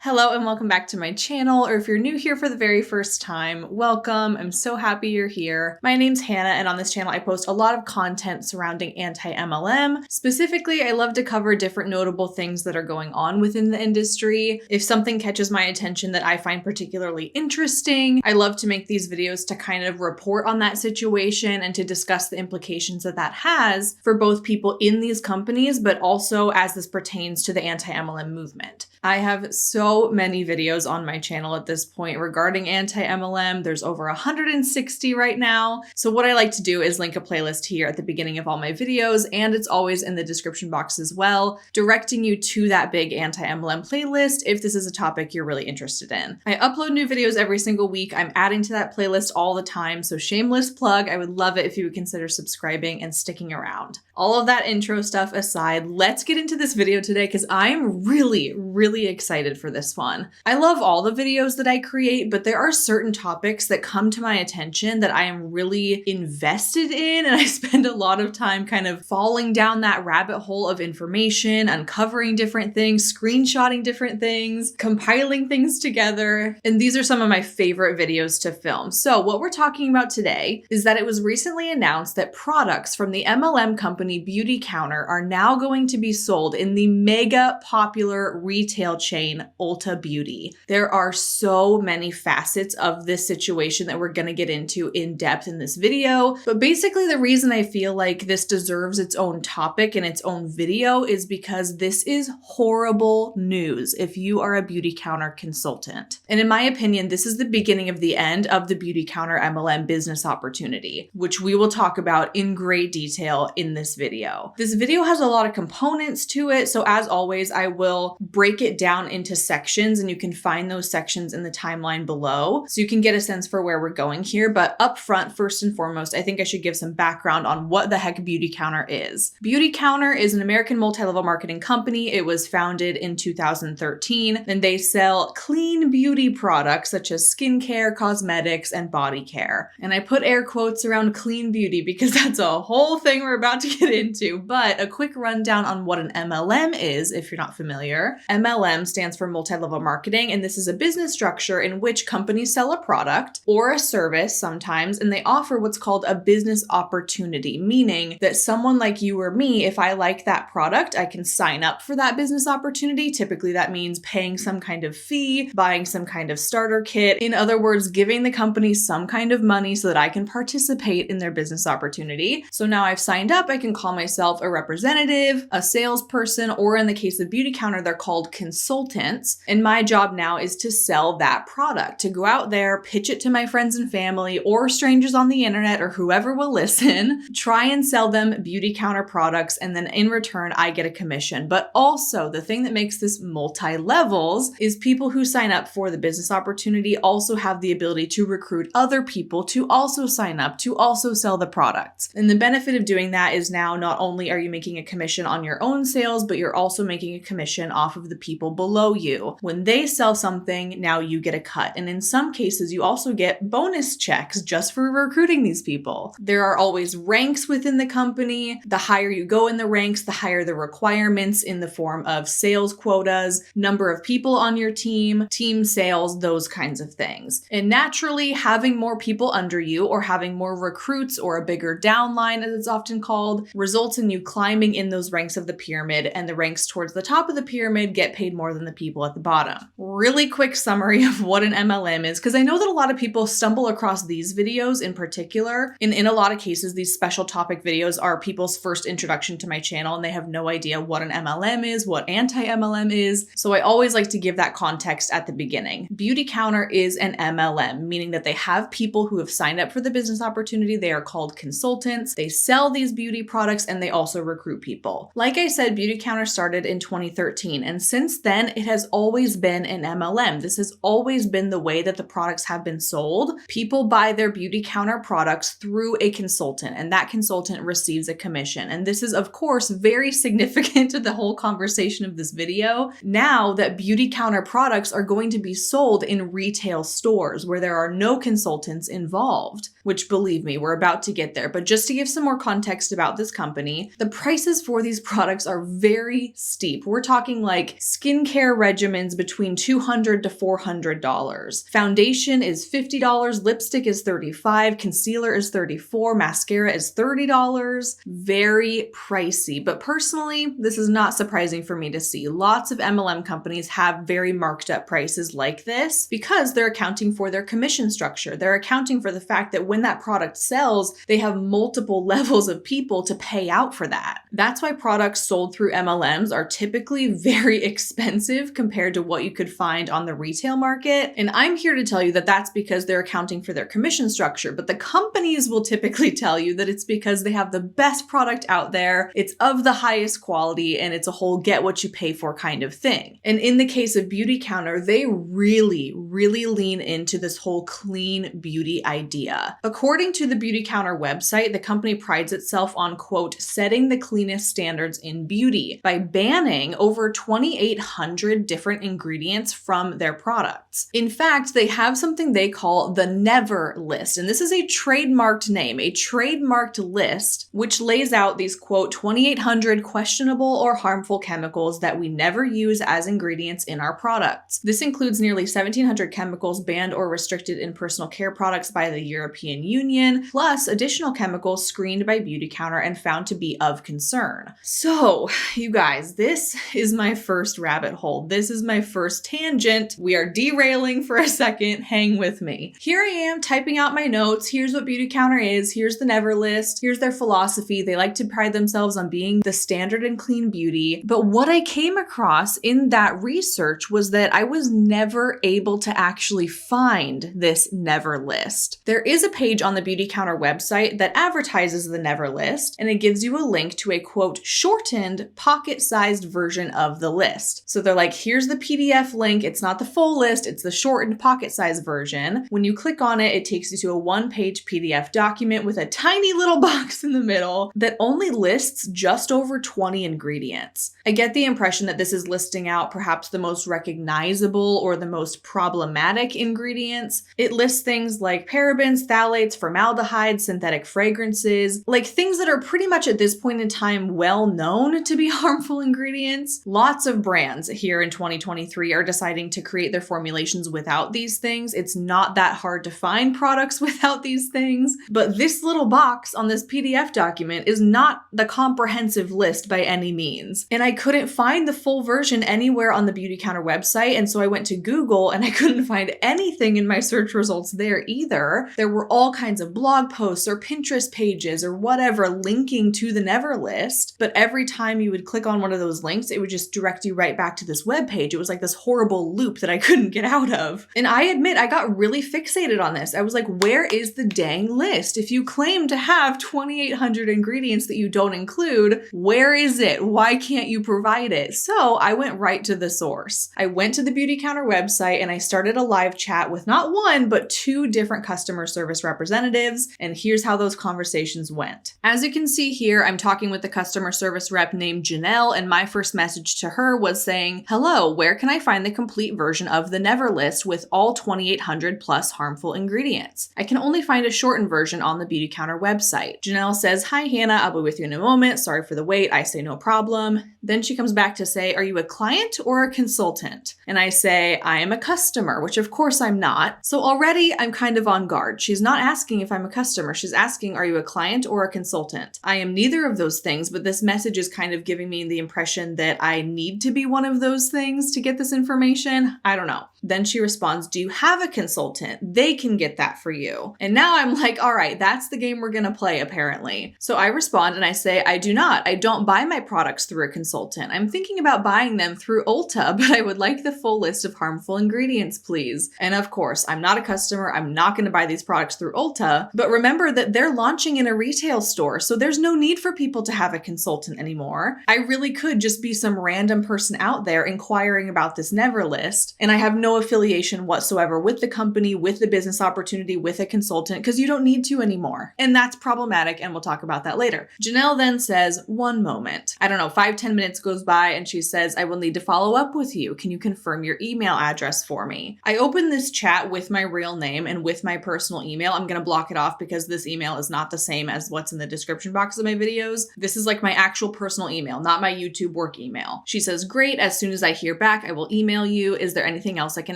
Hello and welcome back to my channel, or if you're new here for the very first time, welcome. I'm so happy you're here. My name's Hannah, and on this channel I post a lot of content surrounding anti-MLM. Specifically, I love to cover different notable things that are going on within the industry. If something catches my attention that I find particularly interesting, I love to make these videos to kind of report on that situation and to discuss the implications that that has for both people in these companies, but also as this pertains to the anti-MLM movement. I have so many videos on my channel at this point regarding anti-MLM. There's over 160 right now. So what I like to do is link a playlist here at the beginning of all my videos, and it's always in the description box as well, directing you to that big anti-MLM playlist if this is a topic you're really interested in. I upload new videos every single week. I'm adding to that playlist all the time, so shameless plug. I would love it if you would consider subscribing and sticking around. All of that intro stuff aside, let's get into this video today because I'm really excited for this one. I love all the videos that I create, but there are certain topics that come to my attention that I am really invested in, and I spend a lot of time kind of falling down that rabbit hole of information, uncovering different things, screenshotting different things, compiling things together, and these are some of my favorite videos to film. So what we're talking about today is that it was recently announced that products from the MLM company Beautycounter are now going to be sold in the mega popular retail chain Ulta Beauty. There are so many facets of this situation that we're going to get into in depth in this video, but basically the reason I feel like this deserves its own topic and its own video is because this is horrible news if you are a Beautycounter consultant. And in my opinion, this is the beginning of the end of the Beautycounter MLM business opportunity, which we will talk about in great detail in this video. This video has a lot of components to it, so as always, I will break it down into sections, and you can find those sections in the timeline below so you can get a sense for where we're going here. But up front, first and foremost, I think I should give some background on what the heck Beautycounter is. Beautycounter is an American multi-level marketing company. It was founded in 2013, and they sell clean beauty products such as skincare, cosmetics, and body care. And I put air quotes around clean beauty because that's a whole thing we're about to get into. But a quick rundown on what an MLM is, if you're not familiar. MLM stands for multi-level marketing, and this is a business structure in which companies sell a product or a service sometimes, and they offer what's called a business opportunity, meaning that someone like you or me, if I like that product, I can sign up for that business opportunity. Typically that means paying some kind of fee, buying some kind of starter kit. In other words, giving the company some kind of money so that I can participate in their business opportunity. So now I've signed up, I can call myself a representative, a salesperson, or in the case of Beautycounter, they're called consultants. And my job now is to sell that product, to go out there, pitch it to my friends and family or strangers on the internet or whoever will listen, try and sell them Beautycounter products, and then in return, I get a commission. But also the thing that makes this multi-levels is people who sign up for the business opportunity also have the ability to recruit other people to also sign up, to also sell the products. And the benefit of doing that is now not only are you making a commission on your own sales, but you're also making a commission off of the people below you. When they sell something, now you get a cut. And in some cases, you also get bonus checks just for recruiting these people. There are always ranks within the company. The higher you go in the ranks, the higher the requirements in the form of sales quotas, number of people on your team sales, those kinds of things. And naturally, having more people under you or having more recruits or a bigger downline, as it's often called, results in you climbing in those ranks of the pyramid, and the ranks towards the top of the pyramid get paid more than the people at the bottom. Really quick summary of what an MLM is, because I know that a lot of people stumble across these videos in particular. In a lot of cases, these special topic videos are people's first introduction to my channel, and they have no idea what an MLM is, what anti-MLM is. So I always like to give that context at the beginning. Beautycounter is an MLM, meaning that they have people who have signed up for the business opportunity. They are called consultants. They sell these beauty products, and they also recruit people. Like I said, Beautycounter started in 2013, and since then, it has always been an MLM. This has always been the way that the products have been sold. People buy their Beautycounter products through a consultant, and that consultant receives a commission. And this is, of course, very significant to the whole conversation of this video. Now that Beautycounter products are going to be sold in retail stores where there are no consultants involved, which believe me, we're about to get there. But just to give some more context about this cosmetics company. The prices for these products are very steep. We're talking like skincare regimens between $200 to $400. Foundation is $50, lipstick is $35, concealer is $34, mascara is $30. Very pricey, but personally, this is not surprising for me to see. Lots of MLM companies have very marked up prices like this because they're accounting for their commission structure. They're accounting for the fact that when that product sells, they have multiple levels of people to pay out for that. That's why products sold through MLMs are typically very expensive compared to what you could find on the retail market. And I'm here to tell you that that's because they're accounting for their commission structure, but the companies will typically tell you that it's because they have the best product out there, it's of the highest quality, and it's a whole get what you pay for kind of thing. And in the case of Beautycounter, they really lean into this whole clean beauty idea. According to the Beautycounter website, the company prides itself on, quote, setting the cleanest standards in beauty by banning over 2,800 different ingredients from their products. In fact, they have something they call the Never List, and this is a trademarked name, a trademarked list, which lays out these, quote, 2,800 questionable or harmful chemicals that we never use as ingredients in our products. This includes nearly 1,700 chemicals banned or restricted in personal care products by the European Union, plus additional chemicals screened by Beautycounter and found to be of concern. So, you guys, this is my first rabbit hole. This is my first tangent. We are derailing for a second. Hang with me. Here I am typing out my notes. Here's what Beautycounter is. Here's the Never List. Here's their philosophy. They like to pride themselves on being the standard in clean beauty. But what I came across in that research was that I was never able to actually find this Never List. There is a page on the Beautycounter website that advertises the Never List, and it gives you a link to a, quote, shortened, pocket-sized version of the list. So they're like, here's the PDF link. It's not the full list. It's the shortened, pocket-sized version. When you click on it, it takes you to a one-page PDF document with a tiny little box in the middle that only lists just over 20 ingredients. I get the impression that this is listing out perhaps the most recognizable or the most problematic ingredients. It lists things like parabens, phthalates, formaldehyde, synthetic fragrances, like things that are pretty much at this point in time well known to be harmful ingredients. Lots of brands here in 2023 are deciding to create their formulations without these things. It's not that hard to find products without these things, but this little box on this PDF document is not the comprehensive list by any means. And I couldn't find the full version anywhere on the Beautycounter website, and so I went to Google and I couldn't find anything in my search results there either. There were all kinds of blog posts or Pinterest pages or whatever linking to the Never List, but every time you would click on one of those links, it would just direct you right back to this webpage. It was like this horrible loop that I couldn't get out of. And I admit, I got really fixated on this. I was like, where is the dang list? If you claim to have 2,800 ingredients that you don't include, where is it? Why can't you provide it? So I went right to the source. I went to the Beautycounter website and I started a live chat with not one, but two different customer service representatives. And here's how those conversations went. As you can see here, I'm talking with the customer service rep named Janelle, and my first message to her was saying, hello, where can I find the complete version of the Never List with all 2,800 plus harmful ingredients? I can only find a shortened version on the Beautycounter website. Janelle says, hi, Hannah, I'll be with you in a moment. Sorry for the wait. I say, no problem. Then she comes back to say, are you a client or a consultant? And I say, I am a customer, which of course I'm not. So already I'm kind of on guard. She's not asking if I'm a customer. She's asking, are you a client or a consultant? I am neither of those things, but this message is kind of giving me the impression that I need to be one of those things to get this information. I don't know. Then she responds, do you have a consultant? They can get that for you. And now I'm like, all right, that's the game we're going to play apparently. So I respond and I say, I do not. I don't buy my products through a consultant. I'm thinking about buying them through Ulta, but I would like the full list of harmful ingredients, please. And of course, I'm not a customer. I'm not going to buy these products through Ulta, but remember that they're launching in a retail store. So there's no need for people to have a consultant anymore. I really could just be some random person out there inquiring about this Never List. And I have no affiliation whatsoever with the company, with the business opportunity, with a consultant, because you don't need to anymore. And that's problematic. And we'll talk about that later. Janelle then says, one moment. I don't know, 5-10 minutes minutes goes by and she says, I will need to follow up with you. Can you confirm your email address for me? I open this chat with my real name and with my personal email. I'm going to block it off because this email is not the same as what's in the description box of my videos. This is like my actual personal email, not my YouTube work email. She says, great. As soon as I hear back, I will email you. Is there anything else I can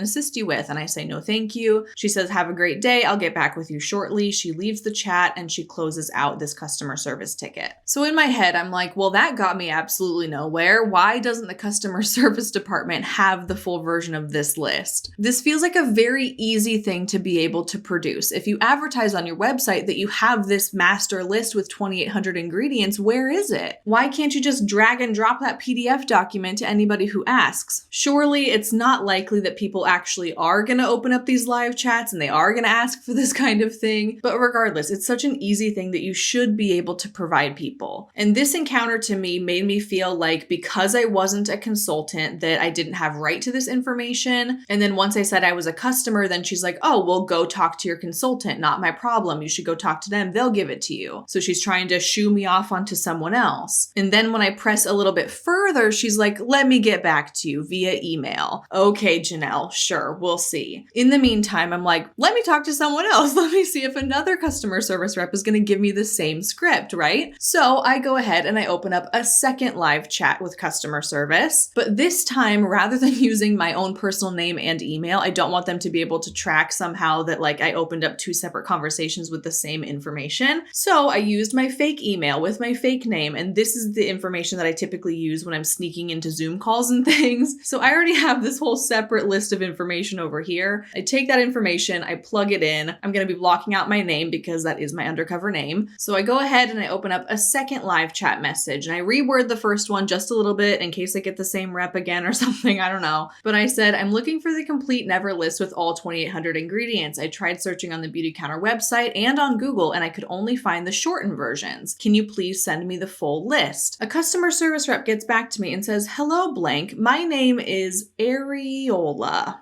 assist you with? And I say, no, thank you. She says, have a great day. I'll get back with you shortly. She leaves the chat and she closes out this customer service ticket. So in my head, I'm like, well, that got me absolutely nowhere. Why doesn't the customer service department have the full version of this list? This feels like a very easy thing to be able to produce. If you advertise on your website that you have this master list with 2,800 ingredients, where is it? Why can't you just drag and drop that PDF document to anybody who asks? Surely it's not likely that people actually are going to open up these live chats and they are going to ask for this kind of thing. But regardless, it's such an easy thing that you should be able to provide people. And this encounter to me made me feel like because I wasn't a consultant that I didn't have right to this information. And then once I said I was a customer, then she's like, oh, well, go talk to your consultant. Not my problem. You should go talk to them. They'll give it to you. So she's trying to shoo me off onto someone else. And then when I press a little bit further, she's like, let me get back to you via email. Okay, Janelle, sure, we'll see. In the meantime, I'm like, let me talk to someone else. Let me see if another customer service rep is going to give me the same script, right? So I go ahead and I open up a second live chat with customer service. But this time, rather than using my own personal name and email, I don't want them to be able to track somehow that like I opened up two separate conversations with the same information. So I used my fake email with my fake name. And this is the information that I typically use when I'm sneaking into Zoom calls and things. So I already have this whole separate list of information over here. I take that information, I plug it in. I'm going to be blocking out my name because that is my undercover name. So I go ahead and I open up a second live chat message and I reword the first one just a little bit in case I get the same rep again or something. I don't know. But I said, I'm looking for the complete never list with all 2,800 ingredients. I tried searching on the Beautycounter website and on Google and I could only find the shortened versions. Can you please send me the full list? A customer service rep gets back to me and says, hello, blank. My name is Areola.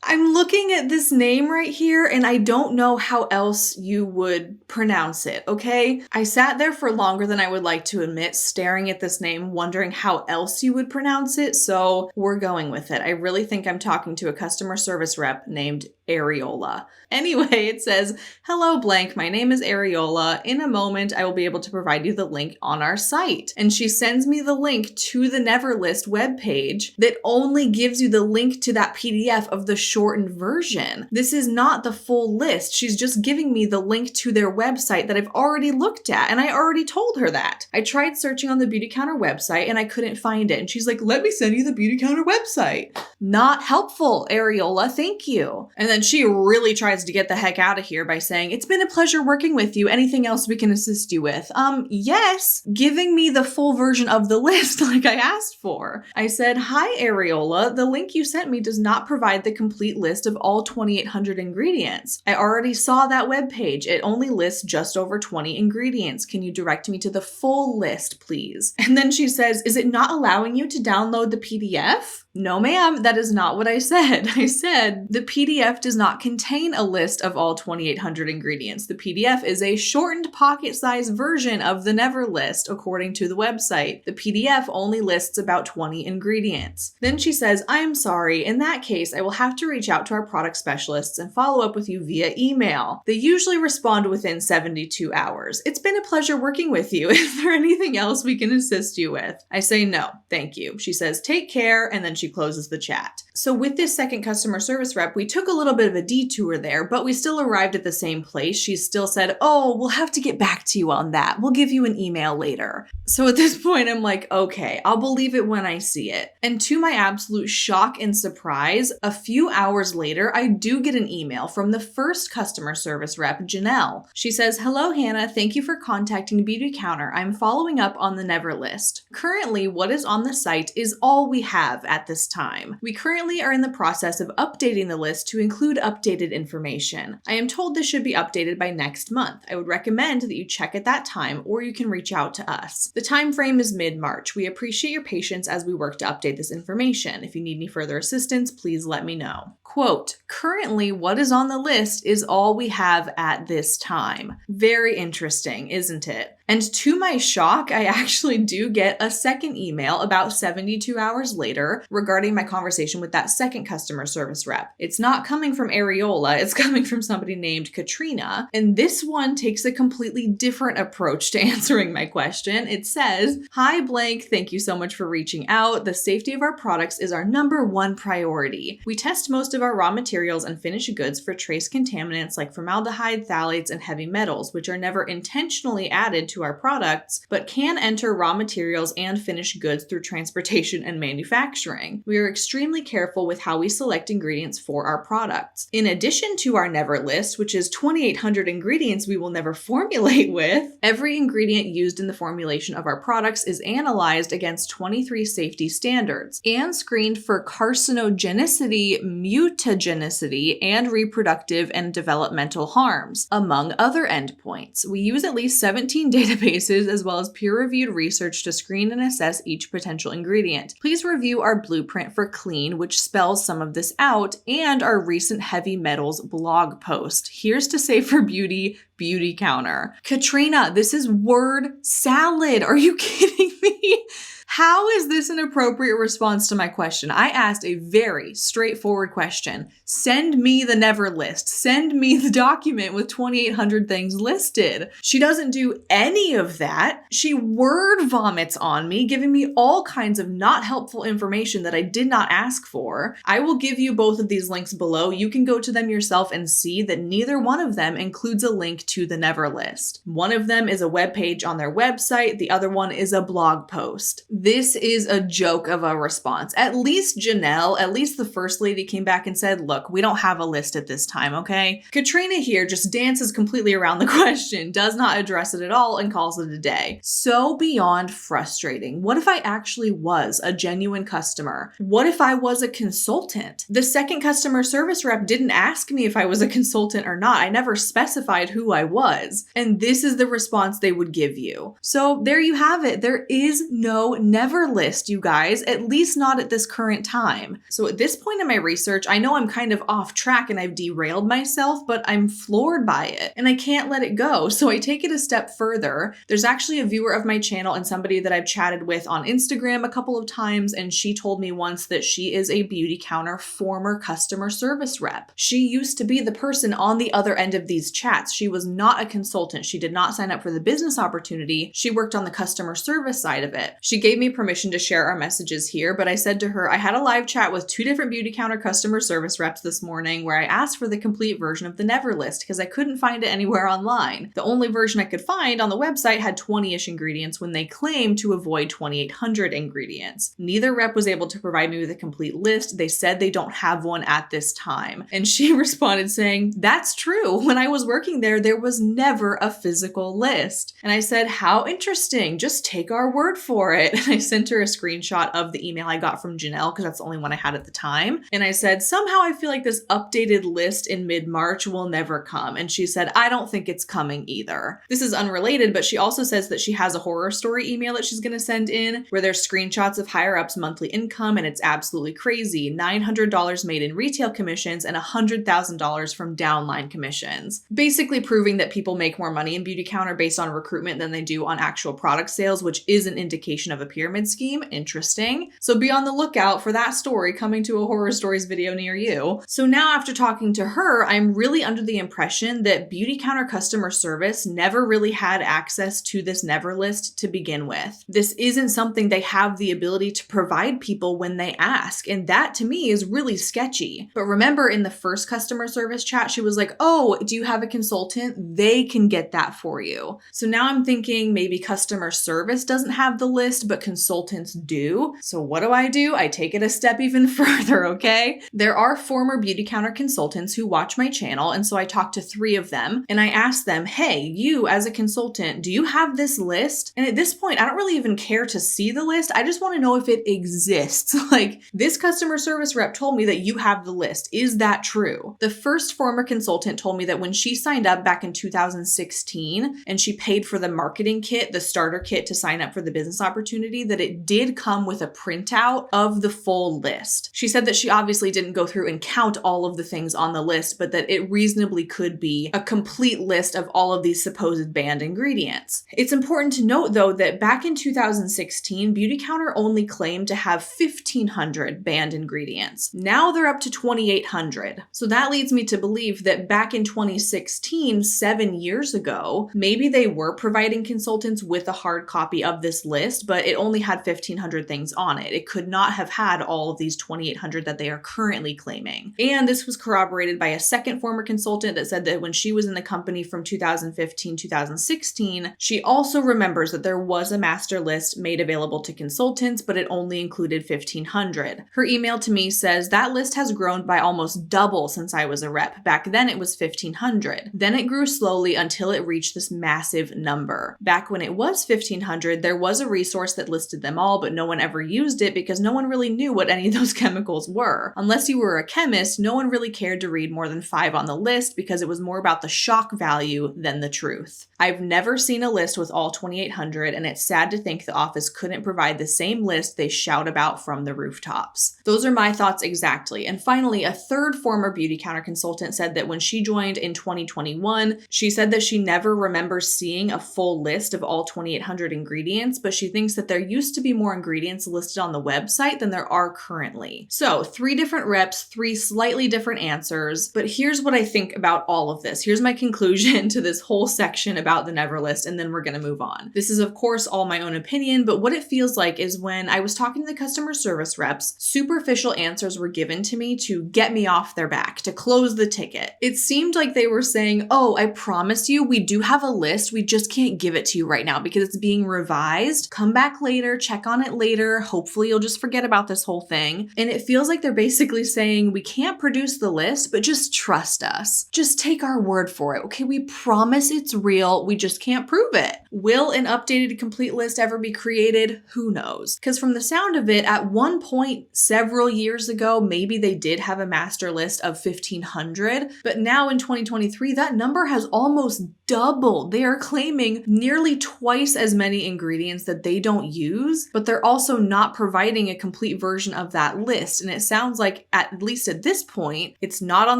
I'm looking at this name right here and I don't know how else you would pronounce it, okay? I sat there for longer than I would like to admit, staring at this name, wondering how else you would pronounce it, so we're going with it. I really think I'm talking to a customer service rep named Areola. Anyway, it says, hello, blank. My name is Areola. In a moment, I will be able to provide you the link on our site. And she sends me the link to the Neverlist webpage that only gives you the link to that PDF of the shortened version. This is not the full list. She's just giving me the link to their website that I've already looked at. And I already told her that. I tried searching on the Beautycounter website and I couldn't find it. And she's like, let me send you the Beautycounter website. Not helpful, Areola. Thank you. And then she really tries to get the heck out of here by saying, it's been a pleasure working with you. Anything else we can assist you with? Yes, giving me the full version of the list like I asked for. I said, hi, Areola. The link you sent me does not provide the complete list of all 2,800 ingredients. I already saw that webpage. It only lists just over 20 ingredients. Can you direct me to the full list, please? And then she says, is it not allowing you to download the PDF? No, ma'am, that is not what I said. I said the PDF does not contain a list of all 2,800 ingredients. The PDF is a shortened pocket-sized version of the Never list, according to the website. The PDF only lists about 20 ingredients. Then she says, I'm sorry. In that case, I will have to reach out to our product specialists and follow up with you via email. They usually respond within 72 hours. It's been a pleasure working with you. Is there anything else we can assist you with? I say, no, thank you. She says, take care, and then she closes the chat. So with this second customer service rep, we took a little bit of a detour there, but we still arrived at the same place. She still said, oh, we'll have to get back to you on that. We'll give you an email later. So at this point, I'm like, okay, I'll believe it when I see it. And to my absolute shock and surprise, a few hours later, I do get an email from the first customer service rep, Janelle. She says, hello, Hannah. Thank you for contacting Beautycounter. I'm following up on the Never list. Currently, what is on the site is all we have at this time. We currently are in the process of updating the list to include updated information. I am told this should be updated by next month. I would recommend that you check at that time, or you can reach out to us. The time frame is mid-March. We appreciate your patience as we work to update this information. If you need any further assistance, please let me know. Quote, currently what is on the list is all we have at this time. Very interesting, isn't it? And to my shock, I actually do get a second email about 72 hours later regarding my conversation with that second customer service rep. It's not coming from Areola, it's coming from somebody named Katrina. And this one takes a completely different approach to answering my question. It says, "Hi blank, thank you so much for reaching out. The safety of our products is our #1 priority. We test most of our raw materials and finished goods for trace contaminants like formaldehyde, phthalates, and heavy metals, which are never intentionally added to our products, but can enter raw materials and finished goods through transportation and manufacturing. We are extremely careful with how we select ingredients for our products. In addition to our never list, which is 2,800 ingredients we will never formulate with, every ingredient used in the formulation of our products is analyzed against 23 safety standards and screened for carcinogenicity, mutagenicity, and reproductive and developmental harms, among other endpoints. We use at least 17 databases as well as peer-reviewed research to screen and assess each potential ingredient. Please review our blueprint for clean, which spells some of this out, and our recent heavy metals blog post. Here's to say for beauty, Beautycounter." Katrina, this is word salad. Are you kidding me? How is this an appropriate response to my question? I asked a very straightforward question. Send me the never list. Send me the document with 2,800 things listed. She doesn't do any of that. She word vomits on me, giving me all kinds of not helpful information that I did not ask for. I will give you both of these links below. You can go to them yourself and see that neither one of them includes a link to the never list. One of them is a web page on their website. The other one is a blog post. This is a joke of a response. At least Janelle, at least the first lady came back and said, "Look, we don't have a list at this time, okay?" Katrina here just dances completely around the question, does not address it at all, and calls it a day. So beyond frustrating. What if I actually was a genuine customer? What if I was a consultant? The second customer service rep didn't ask me if I was a consultant or not. I never specified who I was. And this is the response they would give you. So there you have it. There is no never list, you guys, at least not at this current time. So at this point in my research, I know I'm kind of off track and I've derailed myself, but I'm floored by it and I can't let it go. So I take it a step further. There's actually a viewer of my channel and somebody that I've chatted with on Instagram a couple of times, and she told me once that she is a Beautycounter former customer service rep. She used to be the person on the other end of these chats. She was not a consultant. She did not sign up for the business opportunity. She worked on the customer service side of it. She gave me permission to share our messages here, but I said to her, I had a live chat with 2 different Beautycounter customer service reps this morning where I asked for the complete version of the never list because I couldn't find it anywhere online. The only version I could find on the website had 20-ish ingredients when they claimed to avoid 2,800 ingredients. Neither rep was able to provide me with a complete list. They said they don't have one at this time. And she responded saying, "That's true. When I was working there, there was never a physical list." And I said, "How interesting. Just take our word for it." And I sent her a screenshot of the email I got from Janelle because that's the only one I had at the time. And I said, "Somehow I feel like this updated list in mid-March will never come." And she said, "I don't think it's coming either." This is unrelated, but she also says that she has a horror story email that she's going to send in where there's screenshots of higher ups' monthly income, and it's absolutely crazy. $900 made in retail commissions and $100,000 from downline commissions. Basically proving that people make more money in Beautycounter based on recruitment than they do on actual product sales, which is an indication of a pyramid scheme. Interesting. So be on the lookout for that story coming to a horror stories video near you. So now after talking to her, I'm really under the impression that Beautycounter customer service never really had access to this never list to begin with. This isn't something they have the ability to provide people when they ask. And that to me is really sketchy. But remember in the first customer service chat, she was like, "Oh, do you have a consultant? They can get that for you." So now I'm thinking maybe customer service doesn't have the list, but consultants do. So what do? I take it a step even further, okay? There are former Beautycounter consultants who watch my channel, and so I talked to 3 of them, and I asked them, "Hey, you as a consultant, do you have this list?" And at this point, I don't really even care to see the list. I just want to know if it exists. Like, this customer service rep told me that you have the list. Is that true? The first former consultant told me that when she signed up back in 2016 and she paid for the marketing kit, the starter kit to sign up for the business opportunity, opportunity that it did come with a printout of the full list. She said that she obviously didn't go through and count all of the things on the list, but that it reasonably could be a complete list of all of these supposed banned ingredients. It's important to note, though, that back in 2016, Beautycounter only claimed to have 1,500 banned ingredients. Now they're up to 2,800. So that leads me to believe that back in 2016, 7 years ago, maybe they were providing consultants with a hard copy of this list, but it only had 1,500 things on it. It could not have had all of these 2,800 that they are currently claiming. And this was corroborated by a second former consultant that said that when she was in the company from 2015, 2016, she also remembers that there was a master list made available to consultants, but it only included 1,500. Her email to me says that list has grown by almost double since I was a rep. Back then it was 1,500. Then it grew slowly until it reached this massive number. Back when it was 1,500, there was a resource that listed them all, but no one ever used it because no one really knew what any of those chemicals were. Unless you were a chemist, no one really cared to read more than 5 on the list because it was more about the shock value than the truth. I've never seen a list with all 2,800, and it's sad to think the office couldn't provide the same list they shout about from the rooftops. Those are my thoughts exactly. And finally, a third former Beautycounter consultant said that when she joined in 2021, she said that she never remembers seeing a full list of all 2,800 ingredients, but she thinks that there used to be more ingredients listed on the website than there are currently. So 3 different reps, 3 slightly different answers, but here's what I think about all of this. Here's my conclusion to this whole section about the Never list, and then we're going to move on. This is of course all my own opinion, but what it feels like is when I was talking to the customer service reps, superficial answers were given to me to get me off their back, to close the ticket. It seemed like they were saying, oh, I promise you, we do have a list, we just can't give it to you right now because it's being revised. Come back later, check on it later, hopefully you'll just forget about this whole thing. And it feels like they're basically saying, we can't produce the list, but just trust us. Just take our word for it, okay? We promise it's real, we just can't prove it. Will an updated complete list ever be created? Who knows? Because from the sound of it, at one point several years ago, maybe they did have a master list of 1,500, but now in 2023, that number has almost doubled. They are claiming nearly twice as many ingredients that they don't use, but they're also not providing a complete version of that list. And it sounds like, at least at this point, it's not on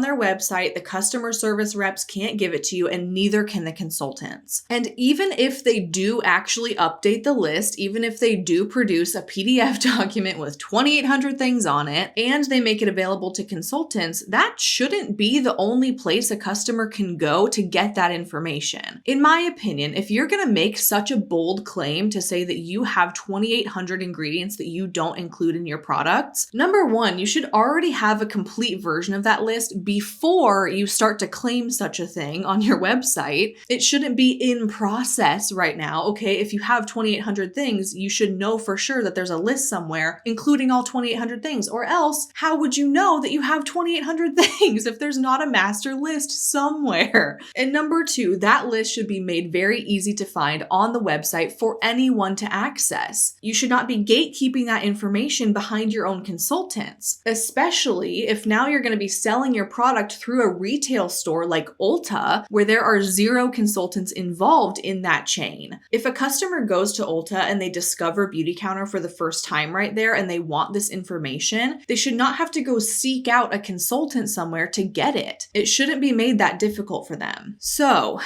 their website, the customer service reps can't give it to you, and neither can the consultants. And even if they do actually update the list, even if they do produce a PDF document with 2,800 things on it, and they make it available to consultants, that shouldn't be the only place a customer can go to get that information. In my opinion, if you're going to make such a bold claim to say that you have 2,800 ingredients that you don't include in your products, number one, you should already have a complete version of that list before you start to claim such a thing on your website. It shouldn't be in process right now. Okay, if you have 2,800 things, you should know for sure that there's a list somewhere including all 2,800 things, or else how would you know that you have 2,800 things if there's not a master list somewhere? And number two, that list should be made very easy to find on the website for anyone to access. You should not be gatekeeping that information behind your own consultants, especially if now you're going to be selling your product through a retail store like Ulta, where there are 0 consultants involved in that chain. If a customer goes to Ulta and they discover Beautycounter for the first time right there and they want this information, they should not have to go seek out a consultant somewhere to get it. It shouldn't be made that difficult for them. So,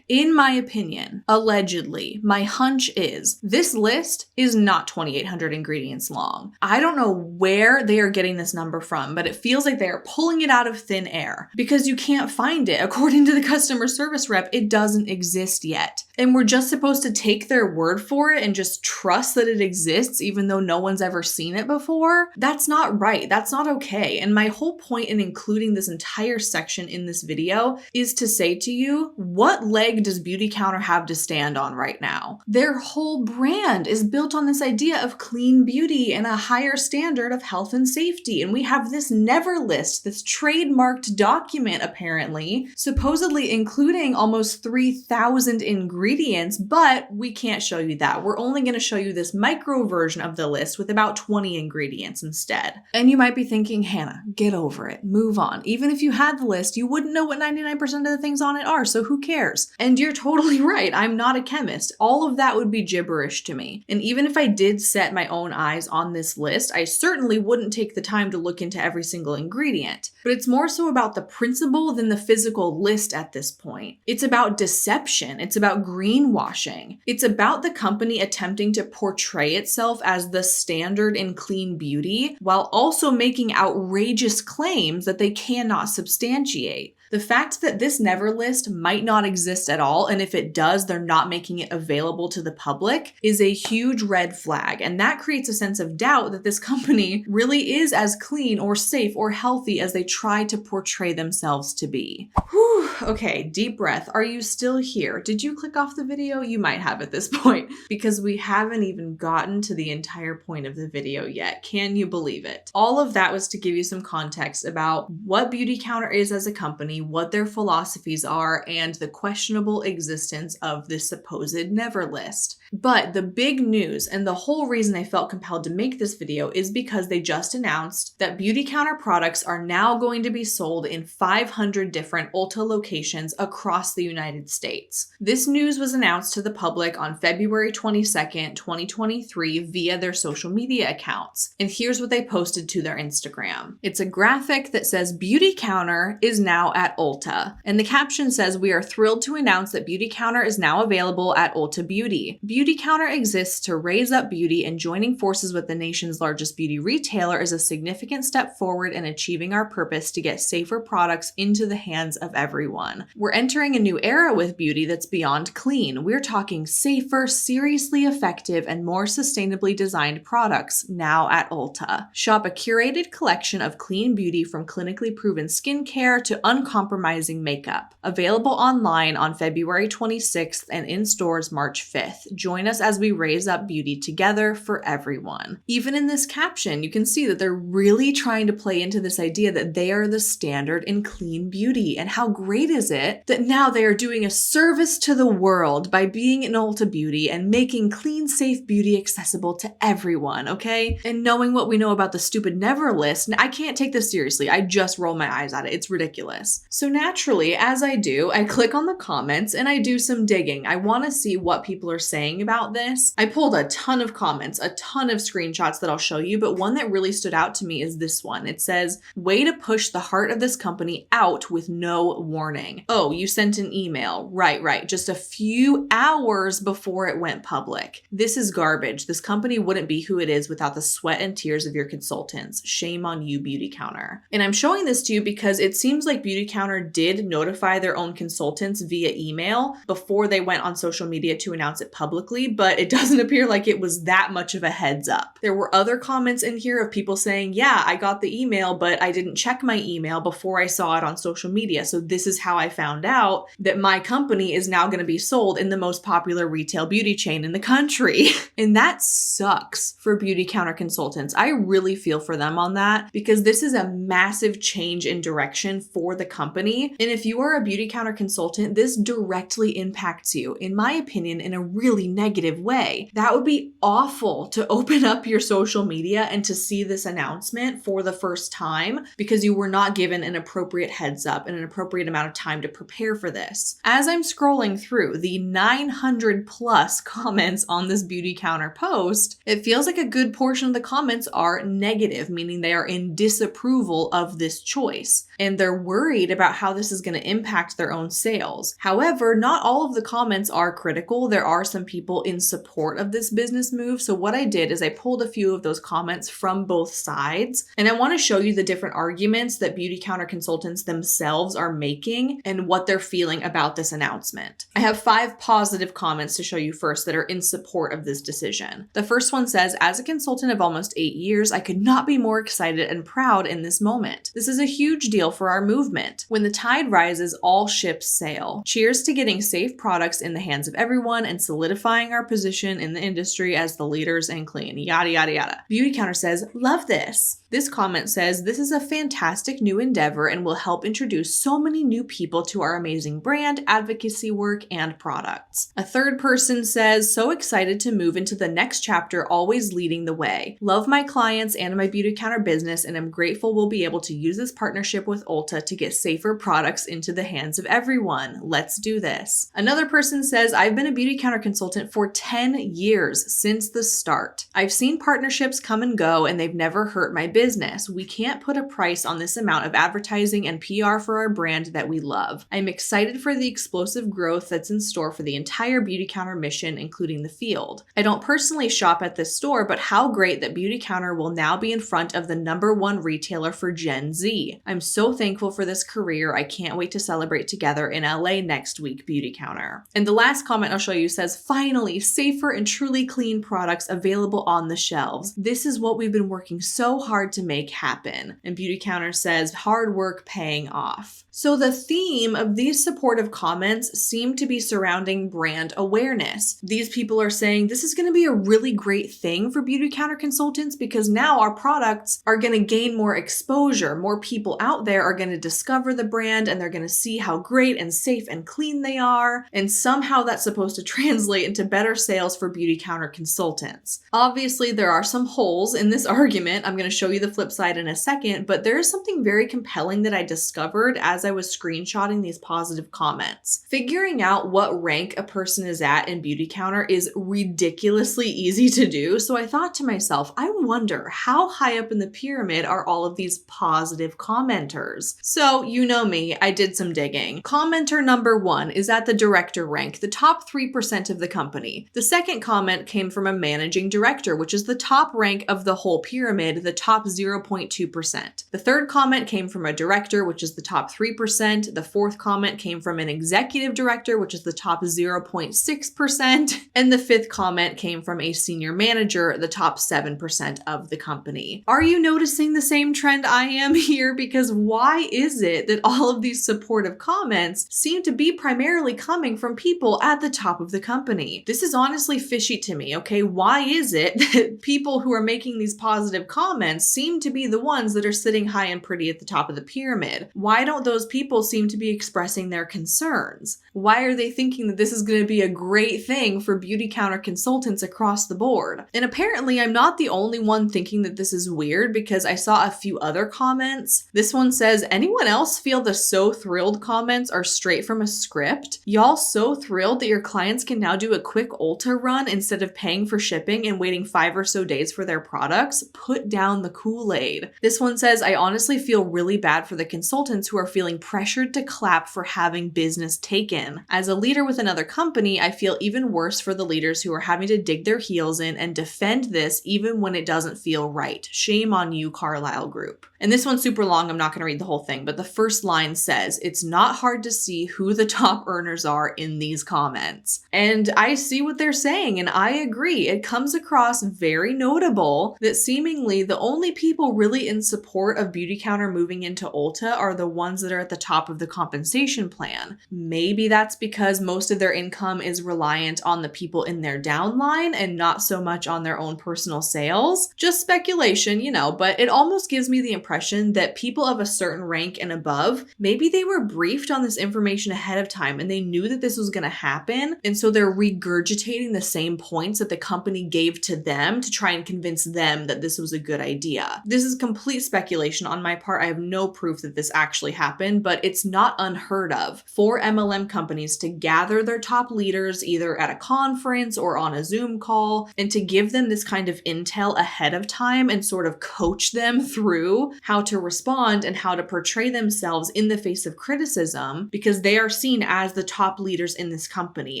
in my opinion, allegedly, my hunch is this list is not 2,800 ingredients long. I don't know where they are getting this number from, but it feels like they are pulling it out of thin air because you can't find it. According to the customer service rep, it doesn't exist yet. And we're just supposed to take their word for it and just trust that it exists even though no one's ever seen it before? That's not right. That's not okay. And my whole point in including this entire section in this video is to say to you, what leg does Beautycounter have to stand on right now? Their whole brand is built on this idea of clean beauty and a higher standard of health and safety. And we have this Never list, this trademarked document apparently, supposedly including almost 3,000 ingredients ingredients, but we can't show you that. We're only going to show you this micro version of the list with about 20 ingredients instead. And you might be thinking, Hannah, get over it, move on. Even if you had the list, you wouldn't know what 99% of the things on it are, so who cares? And you're totally right. I'm not a chemist. All of that would be gibberish to me. And even if I did set my own eyes on this list, I certainly wouldn't take the time to look into every single ingredient. But it's more so about the principle than the physical list at this point. It's about deception. It's about greenwashing. It's about the company attempting to portray itself as the standard in clean beauty while also making outrageous claims that they cannot substantiate. The fact that this never list might not exist at all, and if it does, they're not making it available to the public, is a huge red flag. And that creates a sense of doubt that this company really is as clean or safe or healthy as they try to portray themselves to be. Whew, okay, deep breath. Are you still here? Did you click off the video? You might have at this point, because we haven't even gotten to the entire point of the video yet. Can you believe it? All of that was to give you some context about what Beautycounter is as a company, what their philosophies are, and the questionable existence of this supposed never list. But the big news, and the whole reason I felt compelled to make this video, is because they just announced that Beautycounter products are now going to be sold in 500 different Ulta locations across the United States. This news was announced to the public on February 22nd, 2023 via their social media accounts. And here's what they posted to their Instagram. It's a graphic that says Beautycounter is now at Ulta. And the caption says, "We are thrilled to announce that Beautycounter is now available at Ulta Beauty. Beautycounter exists to raise up beauty, and joining forces with the nation's largest beauty retailer is a significant step forward in achieving our purpose to get safer products into the hands of everyone. We're entering a new era with beauty that's beyond clean. We're talking safer, seriously effective, and more sustainably designed products now at Ulta. Shop a curated collection of clean beauty from clinically proven skincare to uncompromising makeup. Available online on February 26th and in stores March 5th. Join us as we raise up beauty together for everyone." Even in this caption, you can see that they're really trying to play into this idea that they are the standard in clean beauty. And how great is it that now they are doing a service to the world by being in Ulta Beauty and making clean, safe beauty accessible to everyone, okay? And knowing what we know about the stupid never list, I can't take this seriously. I just roll my eyes at it. It's ridiculous. So naturally, as I do, I click on the comments and I do some digging. I want to see what people are saying about this. I pulled a ton of comments, a ton of screenshots that I'll show you, but one that really stood out to me is this one. It says, "Way to push the heart of this company out with no warning. Oh, you sent an email. Right. Just a few hours before it went public. This is garbage. This company wouldn't be who it is without the sweat and tears of your consultants. Shame on you, Beautycounter." And I'm showing this to you because it seems like Beautycounter did notify their own consultants via email before they went on social media to announce it publicly, but it doesn't appear like it was that much of a heads up. There were other comments in here of people saying, yeah, I got the email, but I didn't check my email before I saw it on social media. So this is how I found out that my company is now going to be sold in the most popular retail beauty chain in the country. And that sucks for Beautycounter consultants. I really feel for them on that because this is a massive change in direction for the company. And if you are a Beautycounter consultant, this directly impacts you, in my opinion, in a really negative way. That would be awful to open up your social media and to see this announcement for the first time because you were not given an appropriate heads up and an appropriate amount of time to prepare for this. As I'm scrolling through the 900 plus comments on this Beautycounter post, it feels like a good portion of the comments are negative, meaning they are in disapproval of this choice. And they're worried about how this is going to impact their own sales. However, not all of the comments are critical. There are some people in support of this business move. So what I did is I pulled a few of those comments from both sides. And I want to show you the different arguments that Beautycounter consultants themselves are making and what they're feeling about this announcement. I have 5 positive comments to show you first that are in support of this decision. The first one says, "As a consultant of almost 8 years, I could not be more excited and proud in this moment. This is a huge deal for our movement. When the tide rises, all ships sail. Cheers to getting safe products in the hands of everyone and solidifying solidifying our position in the industry as the leaders in clean, yada, yada, yada. Beautycounter says, love this. This comment says, this is a fantastic new endeavor and will help introduce so many new people to our amazing brand, advocacy work, and products. A third person says, so excited to move into the next chapter, always leading the way. Love my clients and my Beautycounter business, and I'm grateful we'll be able to use this partnership with Ulta to get safer products into the hands of everyone. Let's do this. Another person says, I've been a Beautycounter consultant for 10 years since the start. I've seen partnerships come and go, and they've never hurt my business. We can't put a price on this amount of advertising and PR for our brand that we love. I'm excited for the explosive growth that's in store for the entire Beautycounter mission, including the field. I don't personally shop at this store, but how great that Beautycounter will now be in front of the #1 retailer for Gen Z. I'm so thankful for this career. I can't wait to celebrate together in LA next week, Beautycounter. And the last comment I'll show you says, finally, safer and truly clean products available on the shelves. This is what we've been working so hard to make happen. And Beautycounter says, hard work paying off. So the theme of these supportive comments seem to be surrounding brand awareness. These people are saying this is going to be a really great thing for Beautycounter consultants because now our products are going to gain more exposure. More people out there are going to discover the brand and they're going to see how great and safe and clean they are. And somehow that's supposed to translate into better sales for Beautycounter consultants. Obviously, there are some holes in this argument. I'm going to show you the flip side in a second, but there is something very compelling that I discovered as I was screenshotting these positive comments. Figuring out what rank a person is at in Beautycounter is ridiculously easy to do, so I thought to myself, I wonder how high up in the pyramid are all of these positive commenters? So, you know me, I did some digging. Commenter number 1 is at the director rank, the top 3% of the company. The second comment came from a managing director, which is the top rank of the whole pyramid, the top 0.2%. The third comment came from a director, which is the top 3%. The fourth comment came from an executive director, which is the top 0.6%. And the fifth comment came from a senior manager, the top 7% of the company. Are you noticing the same trend I am here? Because why is it that all of these supportive comments seem to be primarily coming from people at the top of the company? This is honestly fishy to me, okay? Why is it that people who are making these positive comments seem to be the ones that are sitting high and pretty at the top of the pyramid? Why don't those people seem to be expressing their concerns? Why are they thinking that this is going to be a great thing for Beautycounter consultants across the board? And apparently I'm not the only one thinking that this is weird because I saw a few other comments. This one says, anyone else feel the so thrilled comments are straight from a script? Y'all so thrilled that your clients can now do a quick Ulta run instead of paying for shipping and waiting 5 or so days for their products? Put down the Kool-Aid. This one says, I honestly feel really bad for the consultants who are feeling pressured to clap for having business taken. As a leader with another company, I feel even worse for the leaders who are having to dig their heels in and defend this even when it doesn't feel right. Shame on you, Carlisle Group. And this one's super long, I'm not going to read the whole thing, but the first line says, it's not hard to see who the top earners are in these comments. And I see what they're saying, and I agree. It comes across very notable that seemingly the only people really in support of Beautycounter moving into Ulta are the ones that are at the top of the compensation plan. Maybe that's because most of their income is reliant on the people in their downline and not so much on their own personal sales. Just speculation, you know, but it almost gives me the impression that people of a certain rank and above, maybe they were briefed on this information ahead of time and they knew that this was going to happen. And so they're regurgitating the same points that the company gave to them to try and convince them that this was a good idea. This is complete speculation on my part. I have no proof that this actually happened, but it's not unheard of for MLM companies to gather their top leaders either at a conference or on a Zoom call and to give them this kind of intel ahead of time and sort of coach them through how to respond and how to portray themselves in the face of criticism, because they are seen as the top leaders in this company